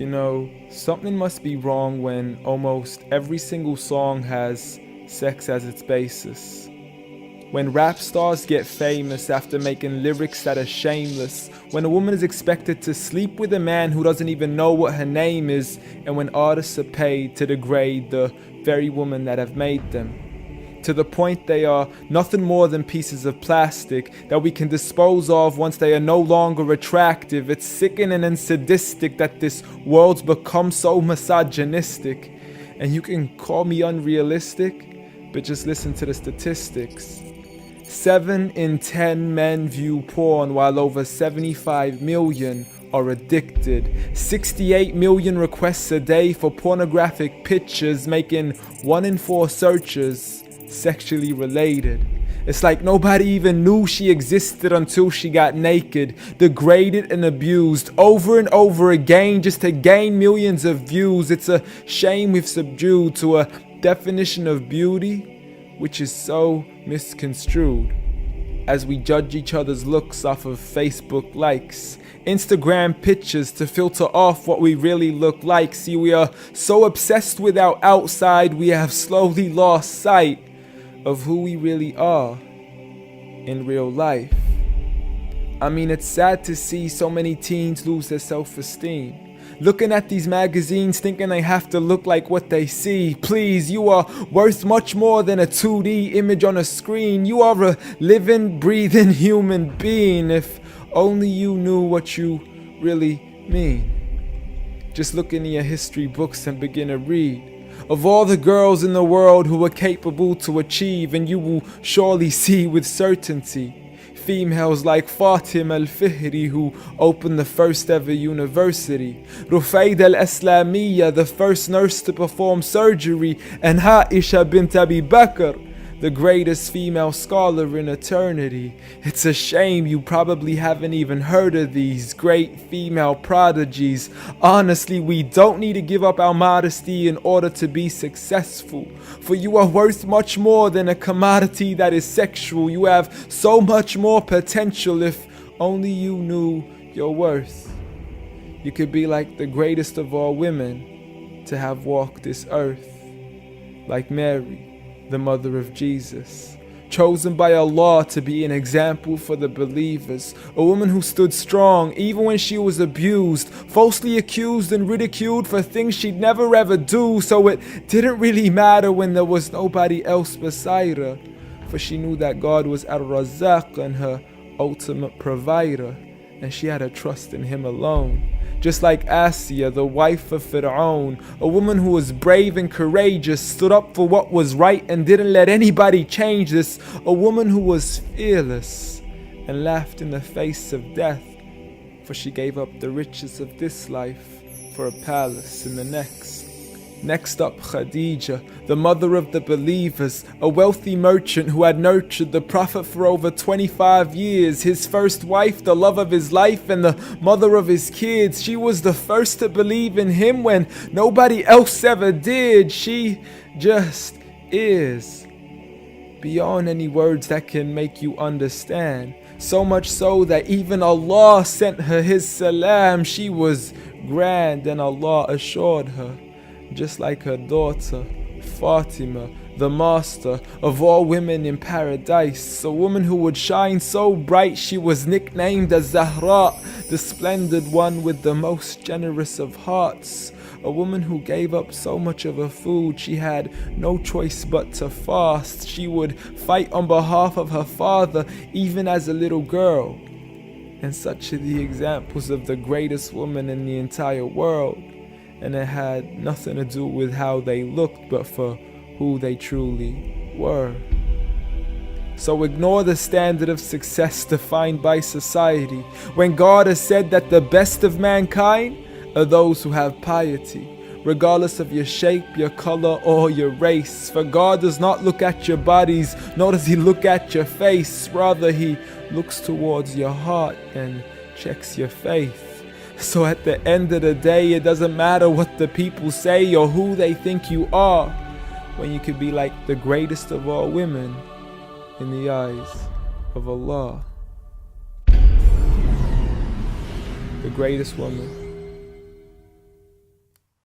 You know, something must be wrong when almost every single song has sex as its basis. When rap stars get famous after making lyrics that are shameless. When a woman is expected to sleep with a man who doesn't even know what her name is. And when artists are paid to degrade the very women that have made them. To the point they are nothing more than pieces of plastic that we can dispose of once they are no longer attractive. It's sickening and sadistic that this world's become so misogynistic. And you can call me unrealistic, but just listen to the statistics. 7 in 10 men view porn while over 75 million are addicted. 68 million requests a day for pornographic pictures, making 1 in 4 searches sexually related. It's like nobody even knew she existed until she got naked, degraded and abused over and over again just to gain millions of views. It's a shame we've subdued to a definition of beauty which is so misconstrued, as we judge each other's looks off of Facebook likes, Instagram pictures to filter off what we really look like. See, we are so obsessed with our outside, we have slowly lost sight of who we really are in real life. I mean, it's sad to see so many teens lose their self-esteem. Looking at these magazines thinking they have to look like what they see. Please, you are worth much more than a 2D image on a screen. You are a living, breathing human being. If only you knew what you really mean. Just look into your history books and begin to read of all the girls in the world who were capable to achieve, and you will surely see with certainty females like Fatima al-Fihri, who opened the first ever university, Rufayda al-Islamiyya, the first nurse to perform surgery, and Aisha bint Abi Bakr, the greatest female scholar in eternity. It's a shame you probably haven't even heard of these great female prodigies. Honestly, we don't need to give up our modesty in order to be successful. For you are worth much more than a commodity that is sexual. You have so much more potential if only you knew your worth. You could be like the greatest of all women to have walked this earth, like Mary, the mother of Jesus, chosen by Allah to be an example for the believers, a woman who stood strong even when she was abused, falsely accused and ridiculed for things she'd never ever do, so it didn't really matter when there was nobody else beside her, for she knew that God was Ar-Razzaq and her ultimate provider, and she had a trust in Him alone. Just like Asiya, the wife of Fir'aun, a woman who was brave and courageous, stood up for what was right and didn't let anybody change this. A woman who was fearless and laughed in the face of death, for she gave up the riches of this life for a palace in the next. Next up, Khadija, the mother of the believers, a wealthy merchant who had nurtured the Prophet for over 25 years, his first wife, the love of his life and the mother of his kids. She was the first to believe in him when nobody else ever did. She just is, beyond any words that can make you understand. So much so that even Allah sent her His salam. She was grand and Allah assured her, just like her daughter, Fatima, the master of all women in paradise, a woman who would shine so bright she was nicknamed as Zahra, the splendid one with the most generous of hearts, a woman who gave up so much of her food she had no choice but to fast. She would fight on behalf of her father even as a little girl. And such are the examples of the greatest woman in the entire world. And it had nothing to do with how they looked, but for who they truly were. So ignore the standard of success defined by society, when God has said that the best of mankind are those who have piety, regardless of your shape, your color, or your race. For God does not look at your bodies, nor does He look at your face. Rather, He looks towards your heart and checks your faith. So at the end of the day, it doesn't matter what the people say or who they think you are, when you could be like the greatest of all women in the eyes of Allah. The greatest woman